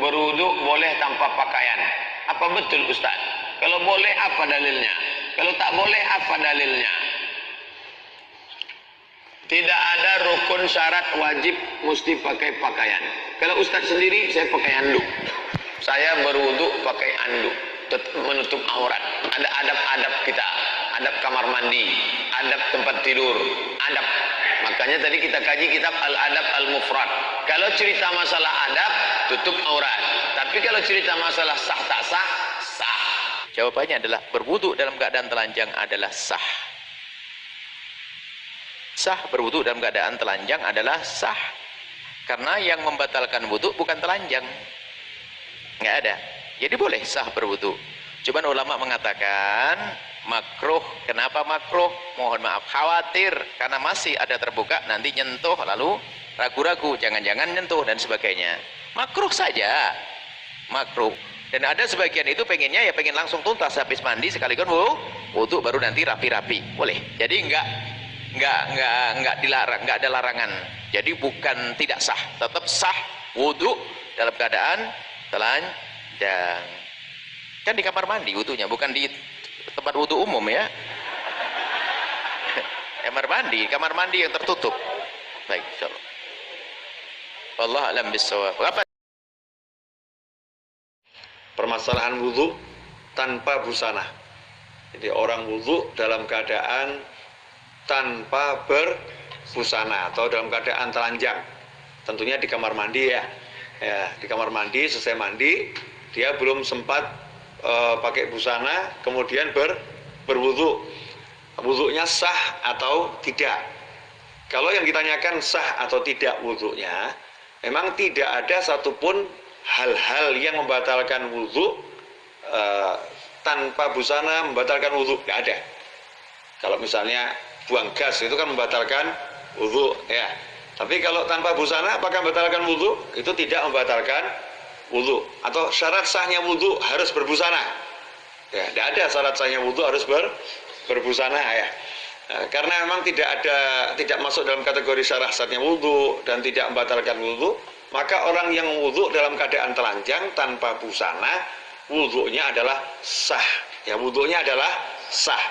berwudu boleh tanpa pakaian. Apa betul Ustaz? Kalau boleh apa dalilnya? Kalau tak boleh apa dalilnya? Tidak ada rukun syarat wajib mesti pakai pakaian. Kalau Ustaz sendiri saya pakai handuk. Saya berwudu pakai handuk, menutup aurat. Ada adab-adab kita, adab kamar mandi, adab tempat tidur, adab. Makanya tadi kita kaji kitab Al-Adab Al-Mufrad. Kalau cerita masalah adab, tutup aurat. Tapi kalau cerita masalah sah tak sah, sah. Jawabannya adalah berwudu dalam keadaan telanjang adalah sah. Sah berwudu dalam keadaan telanjang adalah sah. Karena yang membatalkan wudu bukan telanjang. Nggak ada. Jadi boleh sah berwudu. Cuman ulama mengatakan makruh. Kenapa makruh? Mohon maaf, khawatir karena masih ada terbuka, nanti nyentuh lalu ragu-ragu, jangan-jangan nyentuh dan sebagainya. Makruh saja, makruh. Dan ada sebagian itu pengennya ya pengen langsung tuntas habis mandi sekaligus wudu baru nanti rapi-rapi. Boleh. Jadi enggak dilarang, enggak ada larangan. Jadi bukan tidak sah, tetap sah wudu dalam keadaan telanjang. Kan di kamar mandi wudunya, bukan di tempat wudu umum ya. Kamar mandi yang tertutup. Baik, insyaallah. Allah alam bisawab. Apa permasalahan wudu tanpa busana? Jadi orang wudu dalam keadaan tanpa berbusana atau dalam keadaan telanjang. Tentunya di kamar mandi ya. Ya, di kamar mandi selesai mandi, dia belum sempat pakai busana, kemudian berwudu. Wudunya sah atau tidak? Kalau yang ditanyakan sah atau tidak wudunya, memang tidak ada satupun hal-hal yang membatalkan wudu tanpa busana membatalkan wudu, tidak ada. Kalau misalnya buang gas itu kan membatalkan wudu ya. Tapi kalau tanpa busana apakah membatalkan wudu? Itu tidak membatalkan wudu. Atau syarat sahnya wudu harus berbusana? Ya, tidak ada syarat sahnya wudu harus berbusana ya. Karena memang tidak masuk dalam kategori syarat sahnya wudu dan tidak membatalkan wudu, maka orang yang wudu dalam keadaan telanjang tanpa busana, wudunya adalah sah. Ya, wudunya adalah sah.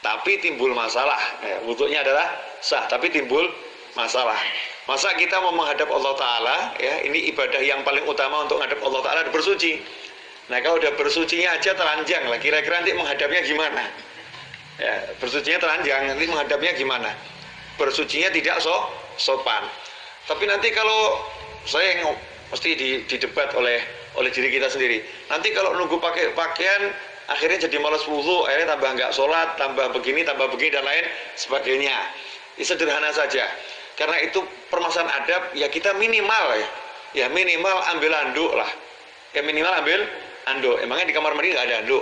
Tapi timbul masalah. Ya, wudunya adalah sah, tapi timbul masalah. Masa kita mau menghadap Allah Ta'ala, ya, ini ibadah yang paling utama untuk menghadap Allah Ta'ala, bersuci. Nah, kalau udah bersucinya aja telanjang lah, kira-kira nanti menghadapnya gimana? Ya, bersucinya telanjang, nanti menghadapnya gimana? Bersucinya tidak sopan. Tapi nanti kalau saya yang mesti didebat oleh diri kita sendiri. Nanti kalau nunggu pakai pakaian, akhirnya jadi malas wudu, akhirnya tambah nggak sholat, tambah begini, dan lain sebagainya. Ini sederhana saja. Karena itu permasalahan adab, ya kita minimal ya minimal ambil handuk lah. Ya minimal ambil handuk. Emangnya di kamar mandi nggak ada handuk?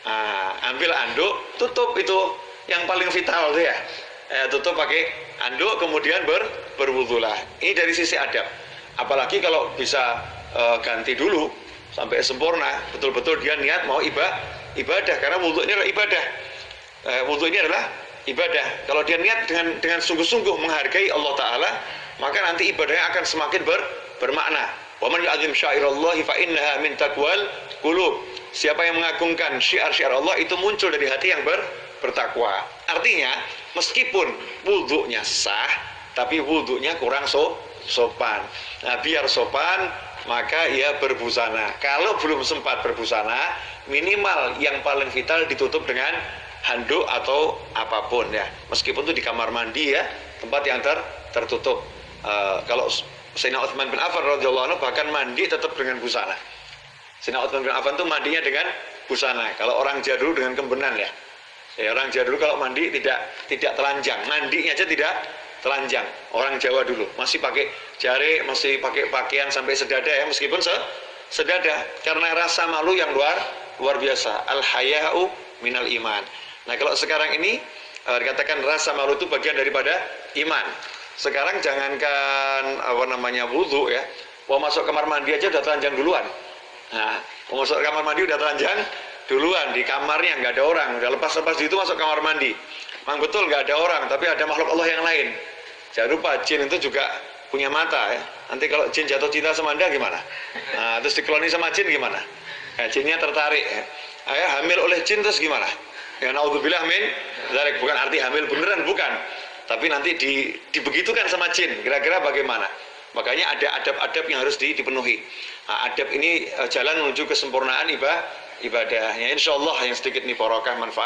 Nah, ambil handuk, tutup itu yang paling vital tuh ya. Tutup pakai handuk, kemudian berwudu lah. Ini dari sisi adab. Apalagi kalau bisa ganti dulu sampai sempurna, betul-betul dia niat mau ibadah, karena wudu ini adalah ibadah. Wudu ini adalah ibadah. Kalau dia niat dengan sungguh-sungguh menghargai Allah Ta'ala, maka nanti ibadahnya akan semakin bermakna. Wa man yu'azzim syairallahi fa innaha min taqwal qulub. Siapa yang mengagungkan syiar-syiar Allah itu muncul dari hati yang bertakwa. Artinya, meskipun wudunya sah, tapi wudunya kurang sopan. Nah, biar sopan, maka ia berbusana. Kalau belum sempat berbusana, minimal yang paling vital ditutup dengan handuk atau apapun ya. Meskipun itu di kamar mandi ya, tempat yang tertutup. Kalau Sayyidina Utsman bin Affan radhiyallahu anhu bahkan mandi tetap dengan busana. Sayyidina Utsman bin Affan itu mandinya dengan busana. Kalau orang jadul dengan kembenan ya. Ya, orang jadul kalau mandi tidak telanjang, mandinya aja tidak telanjang. Orang Jawa dulu masih pakai jari, masih pakai pakaian sampai sedada ya, meskipun sedada, karena rasa malu yang luar biasa. Al haya'u minal iman. Nah, kalau sekarang ini dikatakan rasa malu itu bagian daripada iman. Sekarang jangankan wudu ya, mau masuk kamar mandi aja udah telanjang duluan. Nah, mau masuk kamar mandi udah telanjang duluan, di kamarnya nggak ada orang, udah lepas itu masuk kamar mandi. Memang betul nggak ada orang, tapi ada makhluk Allah yang lain. Jangan lupa jin itu juga punya mata ya. Nanti kalau jin jatuh cinta sama Anda gimana? Nah, terus dikeloni sama jin gimana? Jinnya tertarik. Hamil oleh jin terus gimana? Ya naudzubillah min dzalik, bukan arti hamil beneran, bukan. Tapi nanti dibegitukan sama jin. Kira-kira bagaimana? Makanya ada adab-adab yang harus dipenuhi. Adab ini jalan menuju kesempurnaan ibadahnya. Insya Allah yang sedikit ini barokah manfaat.